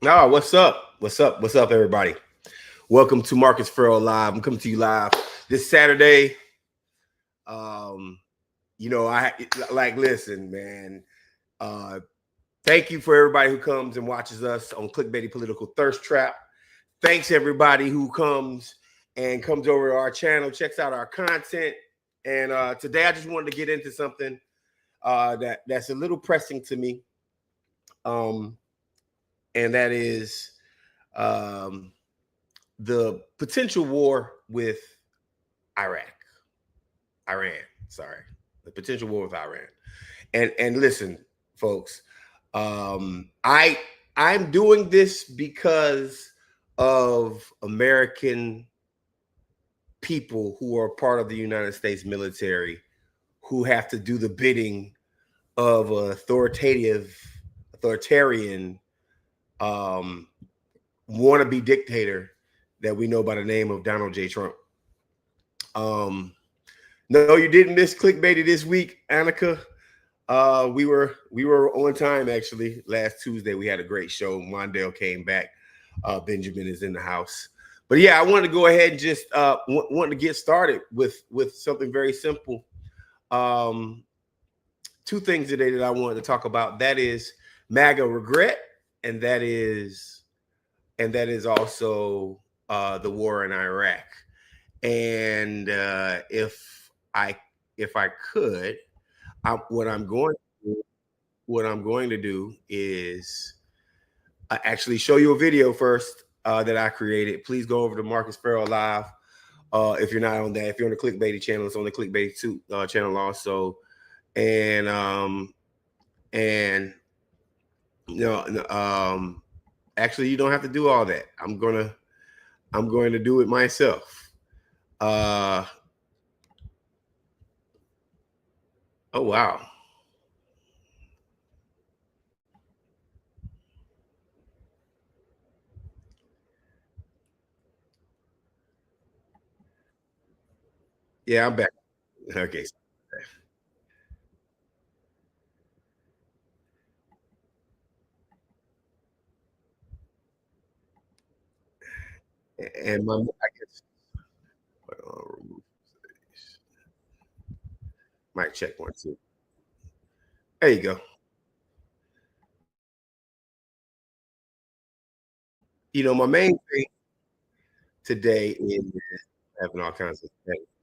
Oh, what's up? What's up? What's up, everybody? Welcome to Marcus Farrell Live. I'm coming to you live this Saturday. Um, I listen, man. Uh, thank you for everybody who comes and watches us on Clickbaity Political Thirst Trap. Thanks everybody who comes over to our channel, checks out our content. And today I just wanted to get into something that's a little pressing to me. And that is um the potential war with Iraq, Iran. Sorry, the potential war with Iran. And listen, folks, I'm doing this because of American people who are part of the United States military who have to do the bidding of an authoritarian um, wannabe dictator that we know by the name of Donald J. Trump. No, you didn't miss clickbaity this week, Annika. We were on time actually. Last Tuesday we had a great show. Mondale came back. Benjamin is in the house. But yeah, I wanted to go ahead and just want to get started with something very simple. Two things today that I wanted to talk about. That is MAGA regret, and that is also the war in Iraq. And if I could, what I'm going to do is actually show you a video first that I created. Please go over to Marcus Farrell Live. If you're not on that, if you're on the Clickbaity channel, it's on the Clickbaity 2 channel also. And actually, you don't have to do all that. I'm going to do it myself. Oh wow. Yeah, I'm back. Okay. And I guess might check one too. There you go. My main thing today is having all kinds of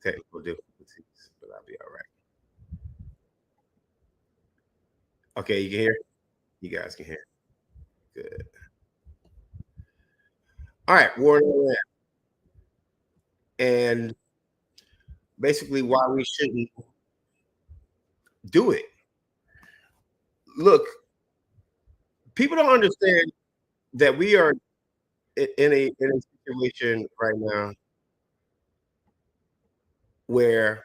technical difficulties, but I'll be all right. Okay, you can hear? You guys can hear. Good. All right, war in Iran. And basically why we shouldn't do it. Look, people don't understand that we are in a situation right now where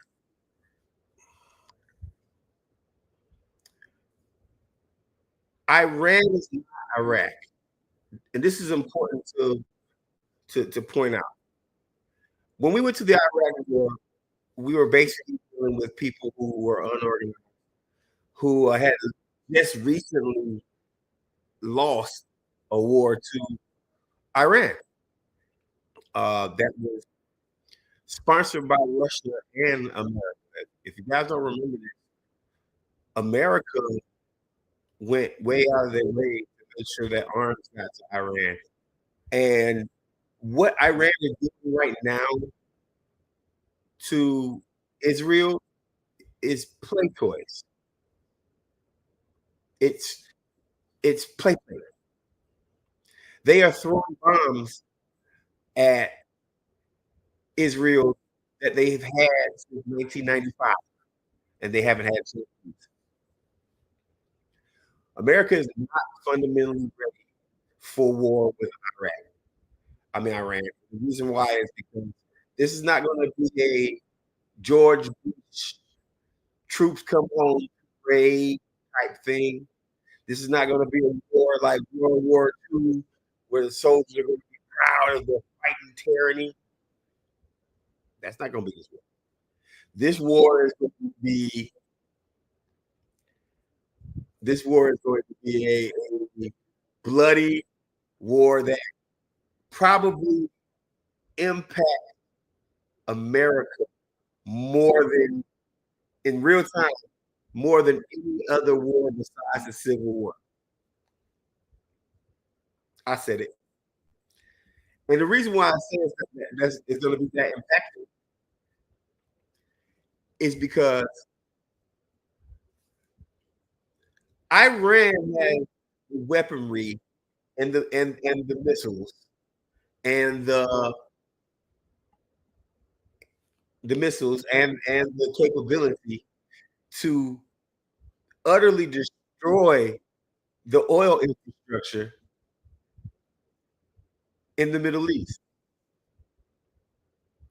Iran is not Iraq. And this is important to point out. When we went to the Iraq war, we were basically dealing with people who were unorganized, who had just recently lost a war to Iran that was sponsored by Russia and America. If you guys don't remember this, America went way out of their way to make sure that arms got to Iran. And what Iran is doing right now to Israel is play toys. It's play toys. They are throwing bombs at Israel that they've had since 1995, and they haven't had since. America is not fundamentally ready for war with Iraq. I mean Iran. The reason why is because this is not going to be a George Bush troops come home parade type thing. This is not going to be a war like World War II, where the soldiers are going to be proud of their fighting tyranny. That's not going to be this war. This war is going to be. This war is going to be a bloody. war that probably impact America more than in real time, more than any other war besides the Civil War. I said it. And the reason why I say it's going to be that impactful is because Iran has the weaponry and the missiles and the missiles and the capability to utterly destroy the oil infrastructure in the Middle East.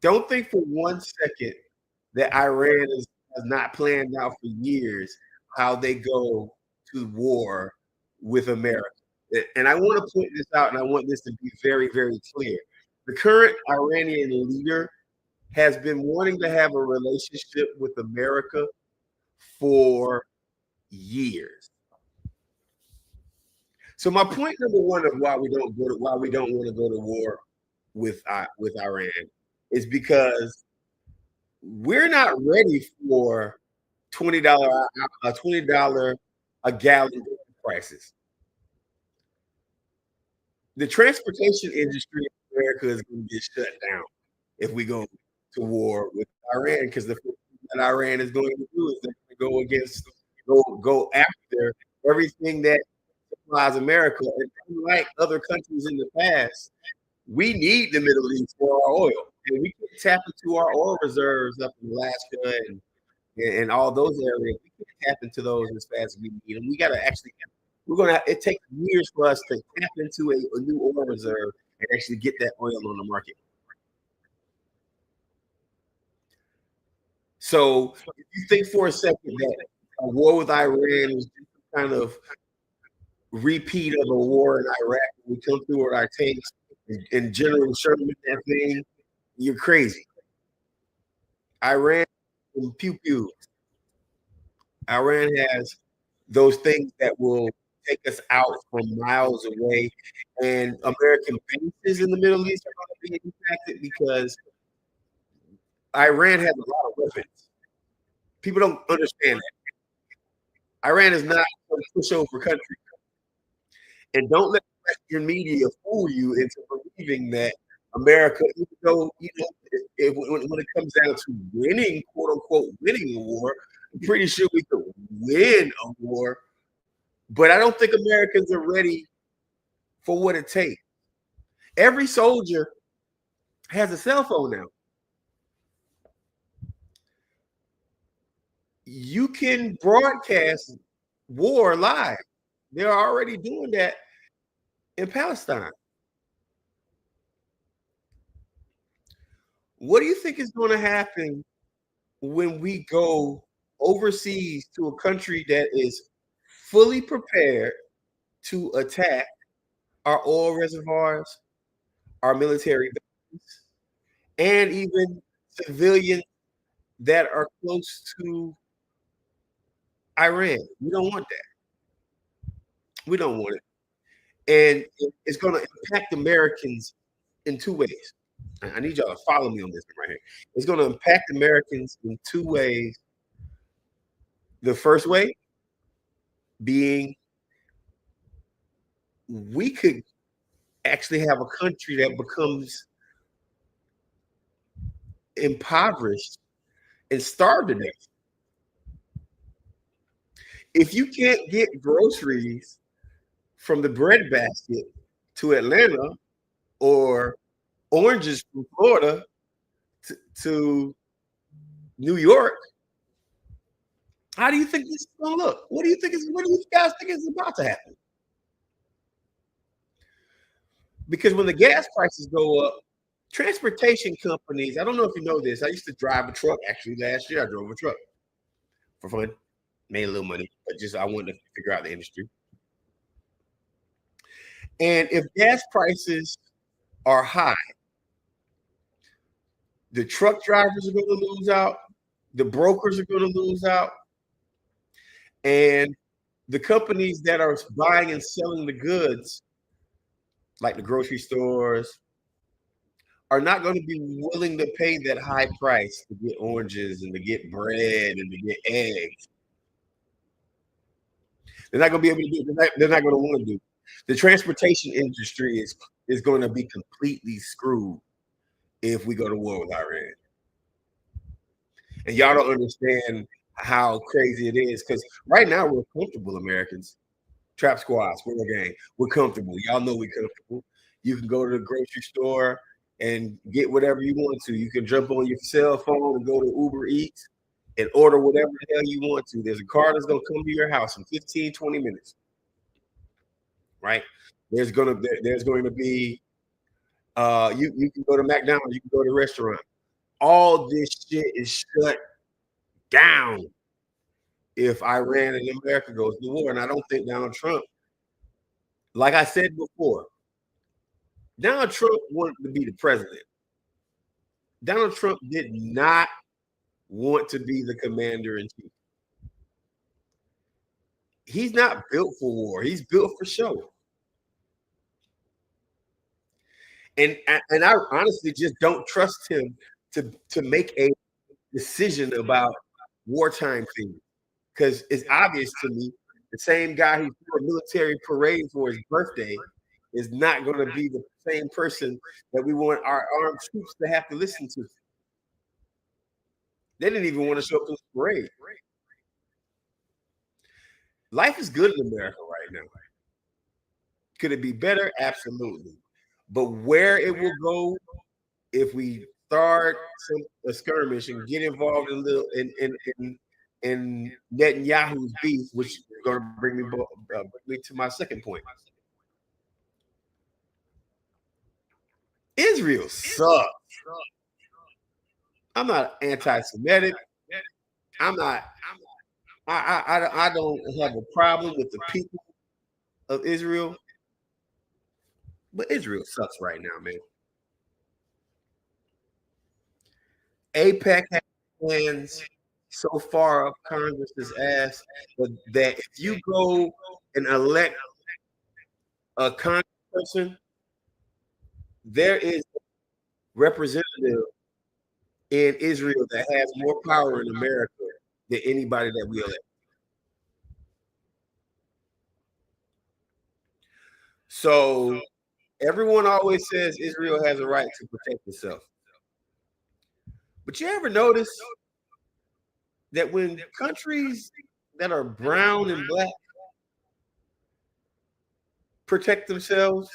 Don't think for 1 second that Iran has not planned out for years how they go to war with America. And I want to point this out, and I want this to be very, very clear. The current Iranian leader has been wanting to have a relationship with America for years. So my point number one of why we don't want to go to war with Iran is because we're not ready for $20 a gallon prices. The transportation industry in America is going to get shut down if we go to war with Iran, because the first thing that Iran is going to do is they're going to go after everything that supplies America. And unlike other countries in the past, we need the Middle East for our oil, and we can tap into our oil reserves up in Alaska and all those areas. We can tap into those as fast as we need, and we got to actually. It takes years for us to tap into a new oil reserve and actually get that oil on the market. So if you think for a second that a war with Iran is just kind of repeat of a war in Iraq, we come through with our tanks and General Sherman that thing, you're crazy. Iran and pew pew. Iran has those things that will take us out from miles away, and American bases in the Middle East are going to be impacted because Iran has a lot of weapons. People don't understand that. Iran is not a pushover country. And don't let your media fool you into believing that America, even though, when it comes down to winning, quote unquote, winning a war, I'm pretty sure we could win a war. But I don't think Americans are ready for what it takes. Every soldier has a cell phone now. You can broadcast war live. They're already doing that in Palestine. What do you think is going to happen when we go overseas to a country that is fully prepared to attack our oil reservoirs, our military bases, and even civilians that are close to Iran? We don't want that. We don't want it. And it's going to impact Americans in two ways. I need y'all to follow me on this one right here. It's going to impact Americans in two ways. The first way being we could actually have a country that becomes impoverished and starved to death. If you can't get groceries from the bread basket to Atlanta or oranges from Florida to New York, how do you think this is going to look? What do you guys think is about to happen? Because when the gas prices go up, transportation companies, I don't know if you know this. I used to drive a truck. Actually, last year I drove a truck for fun, made a little money, but just I wanted to figure out the industry. And if gas prices are high, the truck drivers are going to lose out, the brokers are going to lose out, and the companies that are buying and selling the goods like the grocery stores, are not going to be willing to pay that high price to get oranges and to get bread and to get eggs. They're not going to be able to do it. They're not going to want to do it. The transportation industry is going to be completely screwed if we go to war with Iran. And y'all don't understand how crazy it is, because right now we're comfortable Americans. Trap squad, squirrel gang. We're comfortable. Y'all know we're comfortable. You can go to the grocery store and get whatever you want to. You can jump on your cell phone and go to Uber Eats and order whatever the hell you want to. There's a car that's going to come to your house in 15, 20 minutes. Right? There's going to be you can go to McDonald's, you can go to a restaurant. All this shit is shut down if Iran and America goes to war. And I don't think Donald Trump, like I said before, Donald Trump wanted to be the president. Donald Trump did not want to be the commander in chief. He's not built for war. He's built for show. And I honestly just don't trust him to make a decision about wartime things, because it's obvious to me the same guy who threw a military parade for his birthday is not going to be the same person that we want our armed troops to have to listen to. They didn't even want to show up to the parade. Life is good in America right now. Could it be better? Absolutely. But where it will go if we start a skirmish and get involved in Netanyahu's beef, which is going to bring me to my second point. Israel sucks. I'm not anti-Semitic. I don't have a problem with the people of Israel, but Israel sucks right now, man. AIPAC has plans so far up Congress's ass that if you go and elect a congressperson, there is a representative in Israel that has more power in America than anybody that we elect. So everyone always says Israel has a right to protect itself. But you ever notice that when countries that are brown and black protect themselves,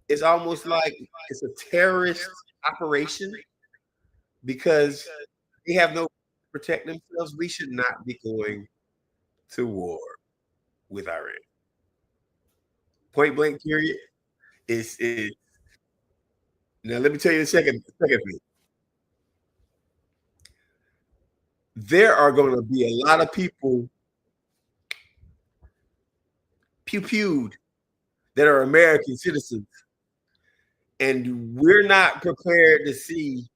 it's almost like it's a terrorist operation because they have no protect themselves? We should not be going to war with Iran. Point blank, period. Is now let me tell you the second thing. There are going to be a lot of people pew-pewed that are American citizens, and we're not prepared to see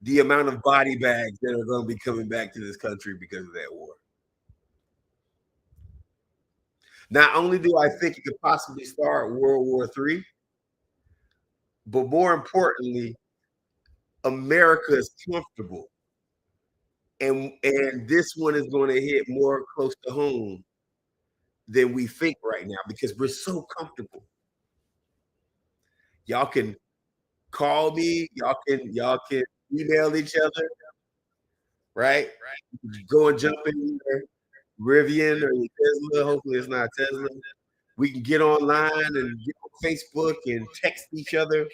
the amount of body bags that are going to be coming back to this country because of that war. Not only do I think it could possibly start World War III, but more importantly, America is comfortable. And this one is going to hit more close to home than we think right now because we're so comfortable. Y'all can call me, y'all can email each other, right? Go and jump in your Rivian or your Tesla. Hopefully it's not Tesla. We can get online and get on Facebook and text each other.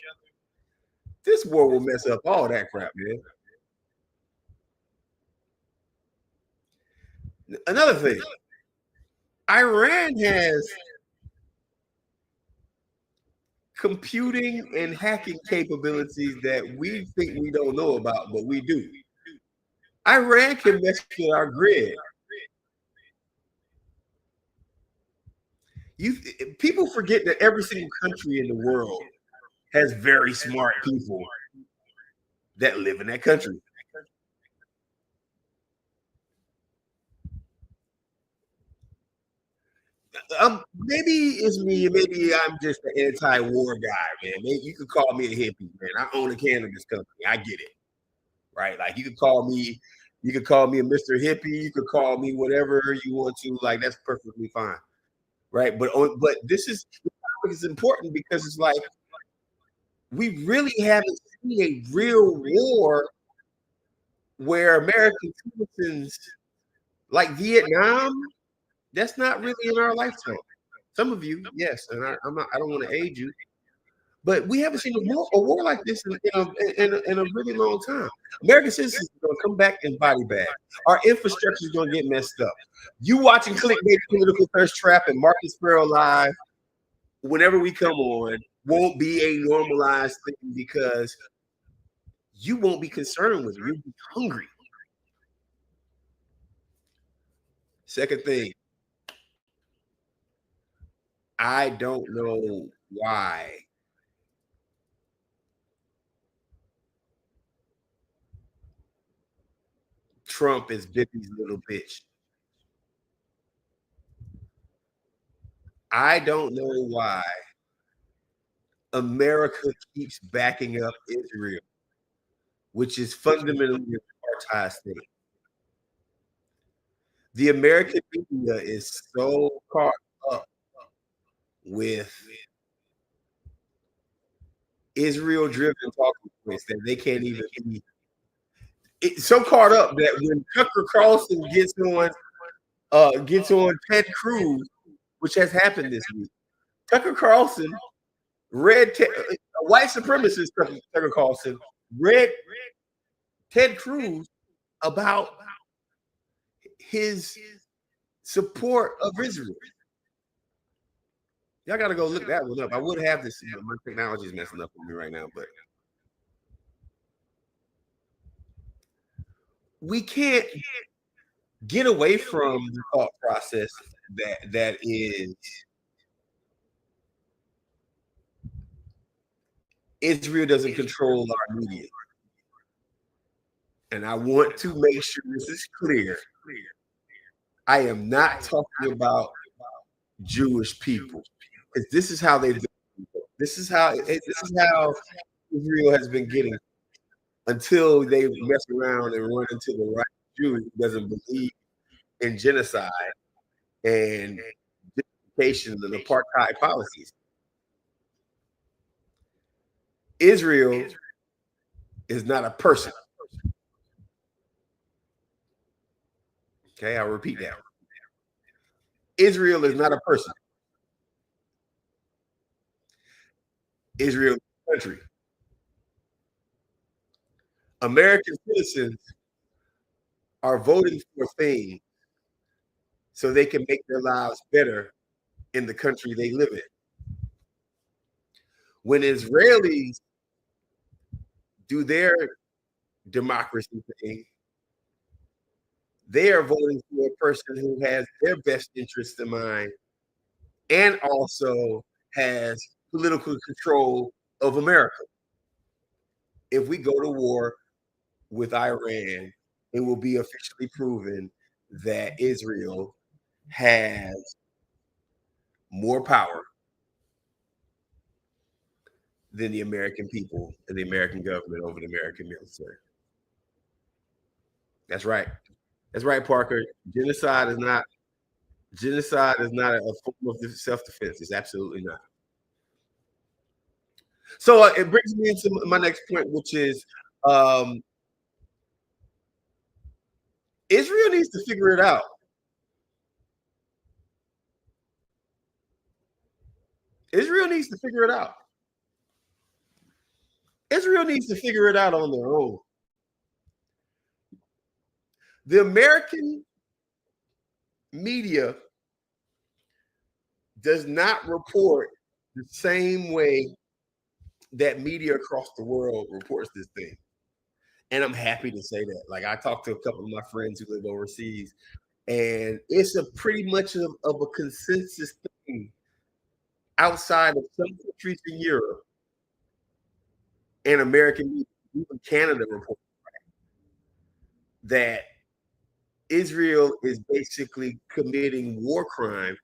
This war will mess up all that crap, man. Another thing, Iran has computing and hacking capabilities that we think we don't know about, but we do. Iran can mess with our grid. People forget that every single country in the world has very smart people that live in that country. maybe it's me. Maybe I'm just an anti-war guy, man. Maybe you could call me a hippie, man. I own a cannabis company. I get it, right? Like you could call me a Mr. Hippie. You could call me whatever you want to. Like that's perfectly fine, right? But this is important because it's like we really haven't seen a real war where American citizens, like Vietnam, that's not really in our lifetime. Some of you, yes, and I'm not. I don't want to aid you, but we haven't seen a war like this in a really long time. American citizens are going to come back in body bags. Our infrastructure is going to get messed up. You watching clickbait, political thirst trap, and Market Sparrow Live whenever we come on won't be a normalized thing because you won't be concerned with it. You'll be hungry. Second thing, I don't know why Trump is Bippy's little bitch. I don't know why America keeps backing up Israel, which is fundamentally an apartheid state. The American media is so caught up with Israel-driven talking points that they can't even be. It's so caught up that when Tucker Carlson gets on Ted Cruz, which has happened this week, Tucker Carlson read a white supremacist Tucker Carlson read Ted Cruz about his support of Israel. Y'all got to go look that one up. I would have this. My technology is messing up for me right now, but we can't get away from the thought process that is Israel doesn't control our media. And I want to make sure this is clear. I am not talking about Jewish people. This is how they've been. This is how Israel has been getting until they mess around and run into the right Jew who doesn't believe in genocide and justification and apartheid policies. Israel is not a person. Okay, I'll repeat that. Israel is not a person. Israel is a country. American citizens are voting for things so they can make their lives better in the country they live in. When Israelis do their democracy thing, they are voting for a person who has their best interests in mind and also has political control of America. If we go to war with Iran, it will be officially proven that Israel has more power than the American people and the American government over the American military. That's right. That's right, Parker. Genocide is not a form of self-defense. It's absolutely not. So it brings me into my next point, which is Israel needs to figure it out. Israel needs to figure it out. Israel needs to figure it out on their own. The American media does not report the same way that media across the world reports this thing. And I'm happy to say that. Like I talked to a couple of my friends who live overseas, and it's a pretty much of a consensus thing outside of some countries in Europe and American media, even Canada reports that Israel is basically committing war crimes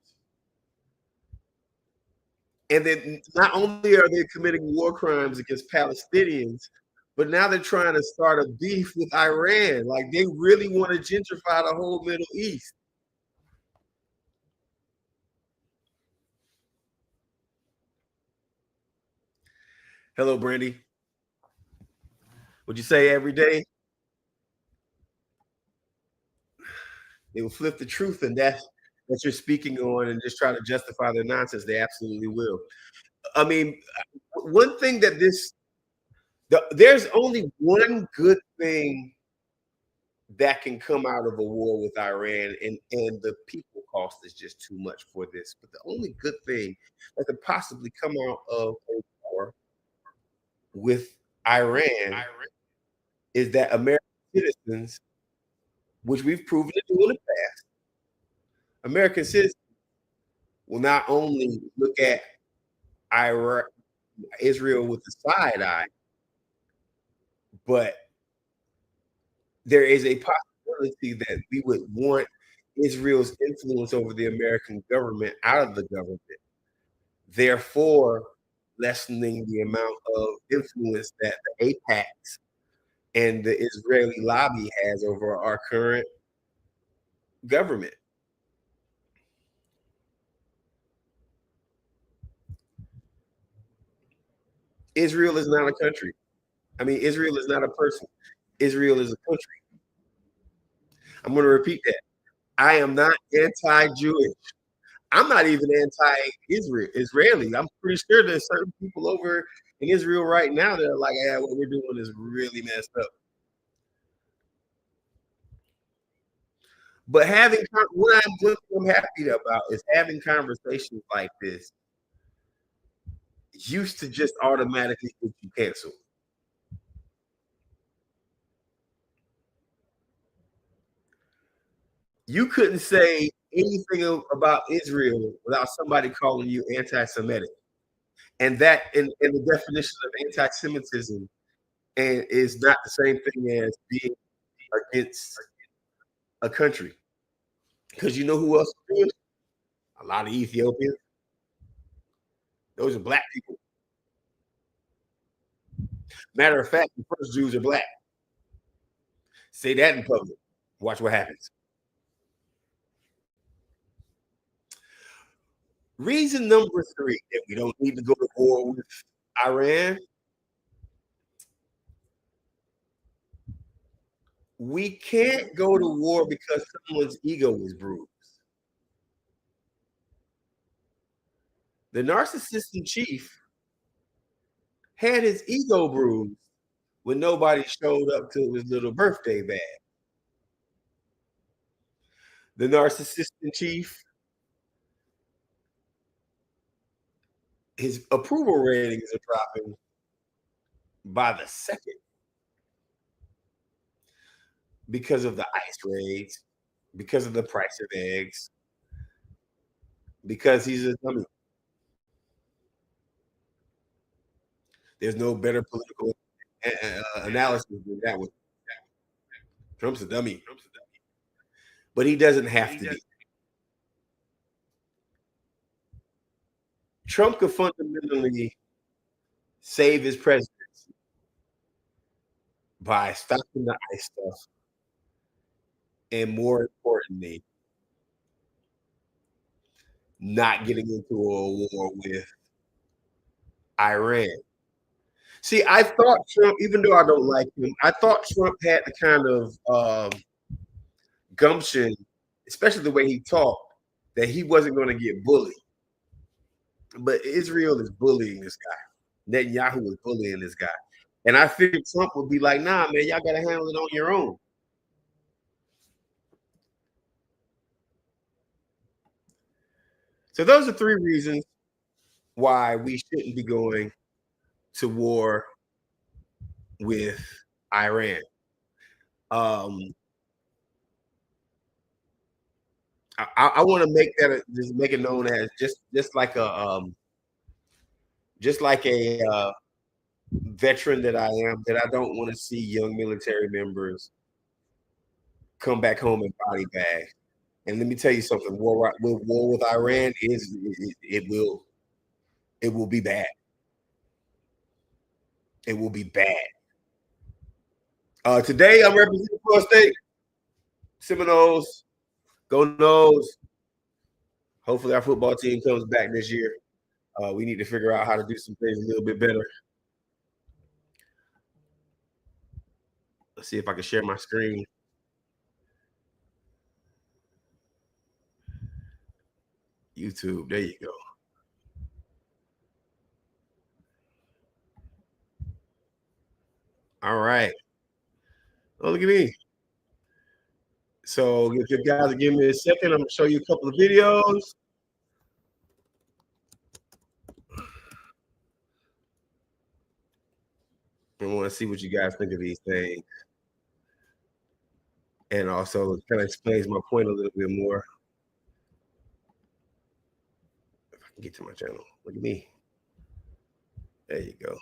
And then not only are they committing war crimes against Palestinians, but now they're trying to start a beef with Iran. Like they really want to gentrify the whole Middle East. Hello, Brandy. Would you say every day they will flip the truth and that you're speaking on and just try to justify their nonsense? They absolutely will. I mean, one thing that there's only one good thing that can come out of a war with Iran, and the people cost is just too much for this. But the only good thing that could possibly come out of a war with Iran is that American citizens, which we've proven to do in the past, American citizens will not only look at Iran, Israel with a side eye, but there is a possibility that we would want Israel's influence over the American government out of the government, therefore lessening the amount of influence that the APACs and the Israeli lobby has over our current government. Israel is not a country. I mean, Israel is not a person. Israel is a country. I'm going to repeat that. I am not anti-Jewish. I'm not even anti-Israel Israeli. I'm pretty sure there's certain people over in Israel right now that are like, yeah, what we're doing is really messed up. But what I'm happy about is having conversations like this used to just automatically get you canceled. You couldn't say anything about Israel without somebody calling you anti-Semitic. And and the definition of anti-Semitism and is not the same thing as being against a country. Because you know who else is Jewish? A lot of Ethiopians. Those are black people. Matter of fact, the first Jews are black. Say that in public. Watch what happens. Reason number three that we don't need to go to war with Iran. We can't go to war because someone's ego is bruised. The narcissist in chief had his ego bruised when nobody showed up to his little birthday bash. The narcissist in chief, his approval ratings are dropping by the second because of the ice raids, because of the price of eggs, because he's a dummy. There's no better political analysis than that one. Trump's a dummy, but he doesn't have to be. Trump could fundamentally save his presidency by stopping the ice stuff, and more importantly, not getting into a war with Iran. See, I thought Trump, even though I don't like him, I thought Trump had the kind of gumption, especially the way he talked, that he wasn't going to get bullied. But Israel is bullying this guy. Netanyahu is bullying this guy. And I figured Trump would be like, nah, man, y'all got to handle it on your own. So those are three reasons why we shouldn't be going to war with Iran. Um, I want to make that just make it known as just like a veteran that I am, that I don't want to see young military members come back home in body bags. And let me tell you something: war with Iran it will. It will be bad. It will be bad. Today, I'm representing Florida State. Seminoles. Go Noles. Hopefully, our football team comes back this year. We need to figure out how to do some things a little bit better. Let's see if I can share my screen. YouTube. There you go. All right. Oh, look at me. So if you guys give me a second, I'm going to show you a couple of videos. I want to see what you guys think of these things. And also kind of explains my point a little bit more. If I can get to my channel. Look at me. There you go.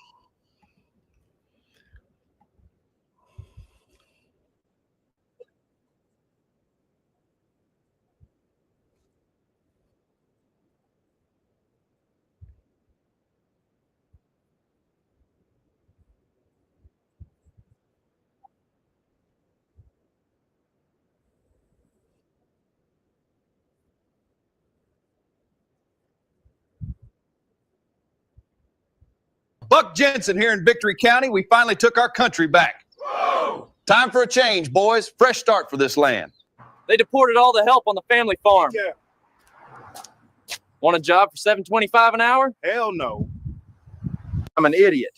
Buck Jensen here in Victory County. We finally took our country back. Whoa! Time for a change, boys. Fresh start for this land. They deported all the help on the family farm. Yeah. Want a job for $7.25 an hour? Hell no. I'm an idiot.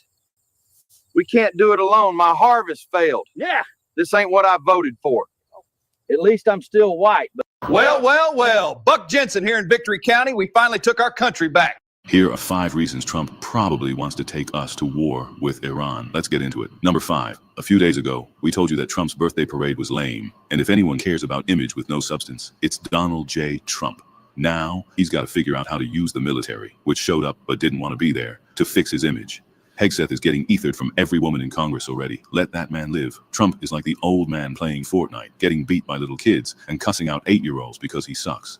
We can't do it alone. My harvest failed. Yeah. This ain't what I voted for. At least I'm still white. But Well. Buck Jensen here in Victory County. We finally took our country back. Here are 5 reasons Trump probably wants to take us to war with Iran. Let's get into it. Number 5. A few days ago, we told you that Trump's birthday parade was lame. And if anyone cares about image with no substance, it's Donald J. Trump. Now, he's got to figure out how to use the military, which showed up but didn't want to be there, to fix his image. Hegseth is getting ethered from every woman in Congress already. Let that man live. Trump is like the old man playing Fortnite, getting beat by little kids and cussing out 8-year-olds because he sucks.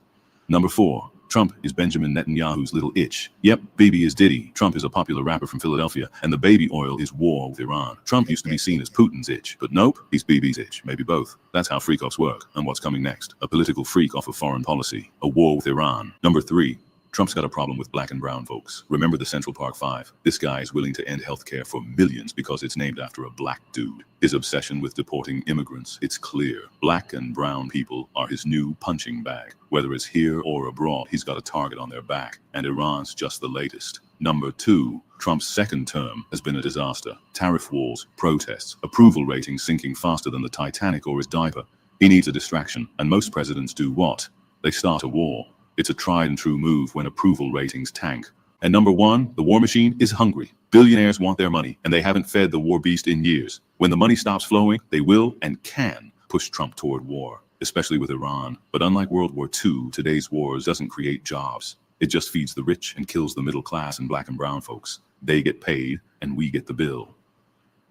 Number 4. Trump is Benjamin Netanyahu's little itch. Yep, Bibi is Diddy. Trump is a popular rapper from Philadelphia, and the baby oil is war with Iran. Trump used to be seen as Putin's itch, but nope, he's Bibi's itch. Maybe both. That's how freak-offs work. And what's coming next? A political freak off of foreign policy. A war with Iran. Number 3. Trump's got a problem with black and brown folks. Remember the Central Park 5? This guy is willing to end healthcare for millions because it's named after a black dude. His obsession with deporting immigrants, it's clear. Black and brown people are his new punching bag. Whether it's here or abroad, he's got a target on their back. And Iran's just the latest. Number 2. Trump's second term has been a disaster. Tariff wars, protests, approval ratings sinking faster than the Titanic or his diaper. He needs a distraction, and most presidents do what? They start a war. It's a tried and true move when approval ratings tank. And number 1, the war machine is hungry. Billionaires want their money, and they haven't fed the war beast in years. When the money stops flowing, they will and can push Trump toward war, especially with Iran. But unlike World War II, today's wars doesn't create jobs. It just feeds the rich and kills the middle class and black and brown folks. They get paid, and we get the bill.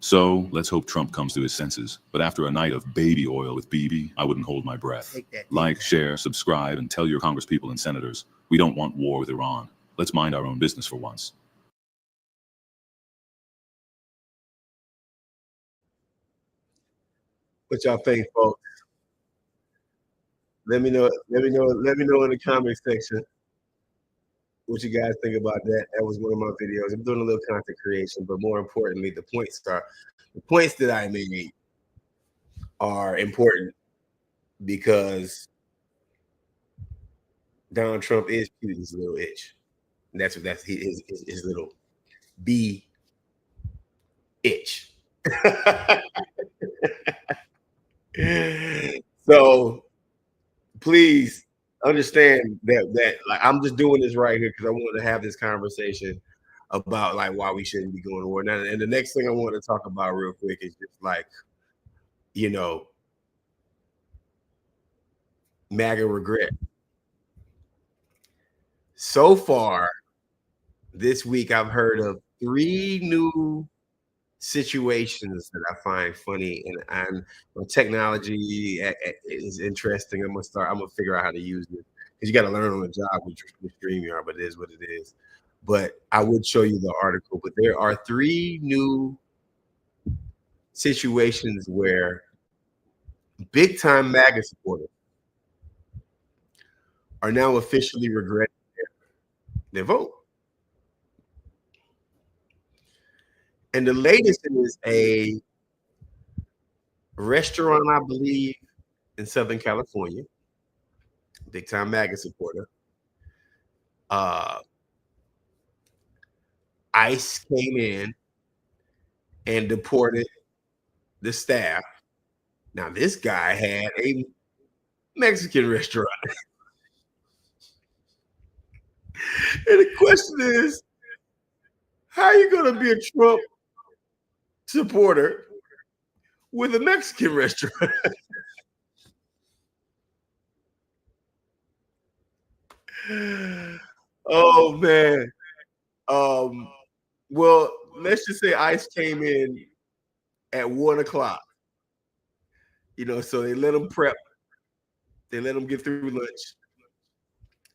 So let's hope Trump comes to his senses. But after a night of baby oil with Bibi, I wouldn't hold my breath. Like, share, subscribe, and tell your congresspeople and senators, we don't want war with Iran. Let's mind our own business for once. What y'all think, folks? Let me know in the comment section what you guys think about that. That was one of my videos. I'm doing a little content creation, but more importantly, the points that I made are important because Donald Trump is Putin's little itch. And that's his little B itch. So please understand that like I'm just doing this right here because I want to have this conversation about like why we shouldn't be going to war. Now, and the next thing I want to talk about real quick is just like, you know, MAGA regret. So far this week, I've heard of 3 new situations that I find funny, and technology is interesting. I'm gonna figure out how to use it because you got to learn on the job with StreamYard, but it is what it is. but I would show you the article. But there are 3 new situations where big-time MAGA supporters are now officially regretting their vote. And the latest is a restaurant, I believe, in Southern California, big-time MAGA supporter. ICE came in and deported the staff. Now, this guy had a Mexican restaurant. And the question is, how are you going to be a Trump supporter with a Mexican restaurant? Oh, man. Well, let's just say ICE came in at 1 o'clock. So they let them prep. They let them get through lunch.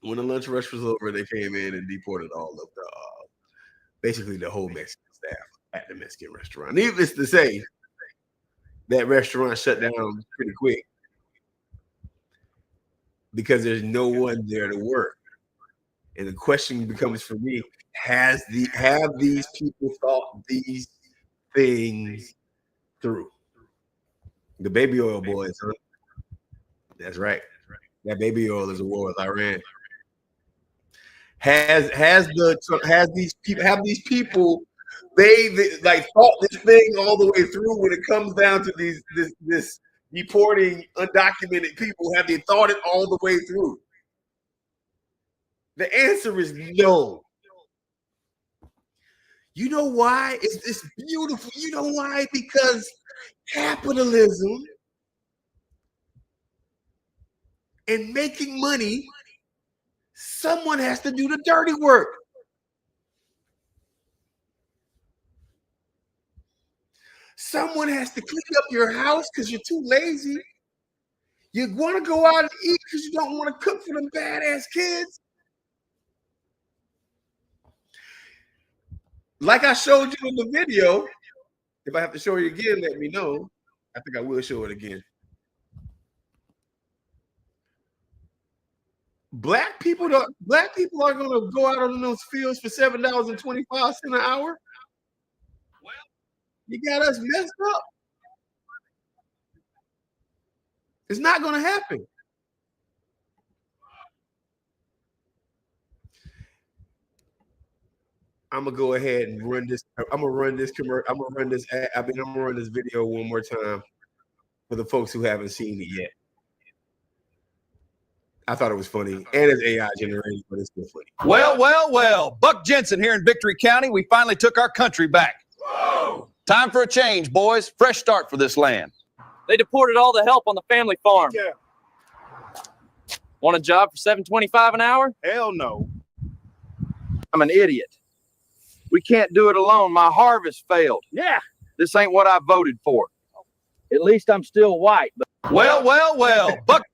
When the lunch rush was over, they came in and deported all of basically the whole Mexican staff at the Mexican restaurant. Needless to say, that restaurant shut down pretty quick because there's no one there to work. And the question becomes for me, have these people thought these things through? The baby oil boys, huh? That's right. That baby oil is a war with Iran. Have these people they like thought this thing all the way through when it comes down to this deporting undocumented people? Have they thought it all the way through? The answer is no. You know why? It's beautiful. You know why? Because capitalism and making money, someone has to do the dirty work. Someone has to clean up your house because you're too lazy. You want to go out and eat because you don't want to cook for them badass kids. Like I showed you in the video, if I have to show you again, let me know. I think I will show it again. Black people are going to go out on those fields for $7.25 an hour. You got us messed up. It's not going to happen. I'm gonna go ahead and run this. I'm gonna run this video one more time for the folks who haven't seen it yet. I thought it was funny, and it's AI generated, but it's still funny. Well. Buck Jensen here in Victory County. We finally took our country back. Whoa! Time for a change, boys. Fresh start for this land. They deported all the help on the family farm. Yeah. Want a job for $7.25 an hour? Hell no. I'm an idiot. We can't do it alone. My harvest failed. Yeah. This ain't what I voted for. At least I'm still white. But Well. Buck.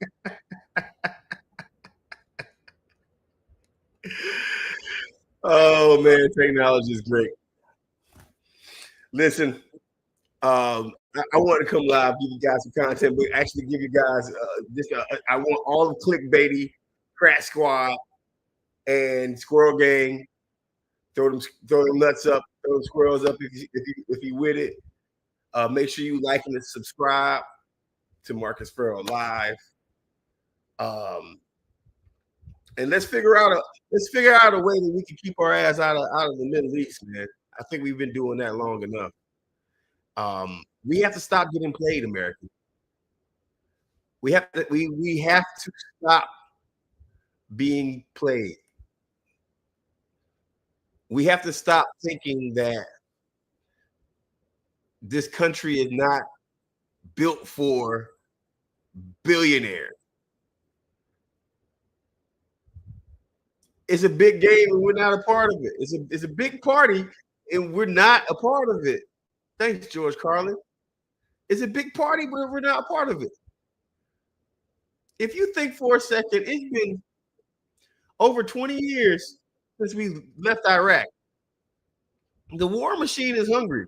Oh man, technology is great. Listen, I want to come live, give you guys some content, but actually give you guys I want all the clickbaity, Crack Squad, and Squirrel Gang. Throw them nuts up, throw them squirrels up if you with it. Make sure you like and subscribe to Marcus Farrell Live. And let's figure out a way that we can keep our ass out of the Middle East, man. I think we've been doing that long enough. We have to stop getting played, America. We have to stop being played. We have to stop thinking that this country is not built for billionaires. It's a big game and we're not a part of it. It's a big party and we're not a part of it. Thanks, George Carlin. It's a big party, but we're not a part of it. If you think for a second, it's been over 20 years since we left Iraq. The war machine is hungry.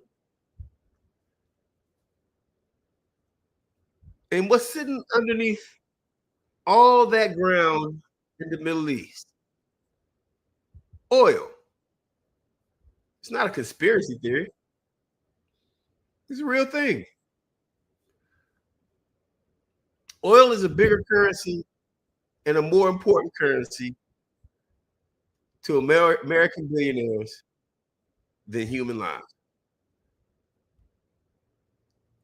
And what's sitting underneath all that ground in the Middle East? Oil. It's not a conspiracy theory. It's a real thing. Oil is a bigger currency and a more important currency to American billionaires than human lives.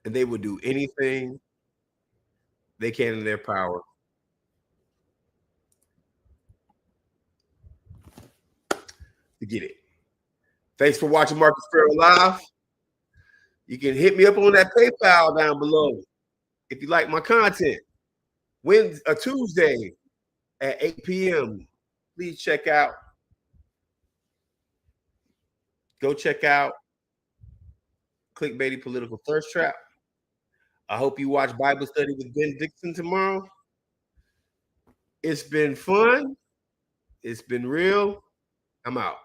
And they will do anything they can in their power to get it. Thanks for watching Marcus Farrell Live. You can hit me up on that PayPal down below if you like my content. Tuesday at 8 p.m. Please go check out Clickbaity Political Thirst Trap. I hope you watch Bible Study with Ben Dixon tomorrow. It's been fun. It's been real. I'm out.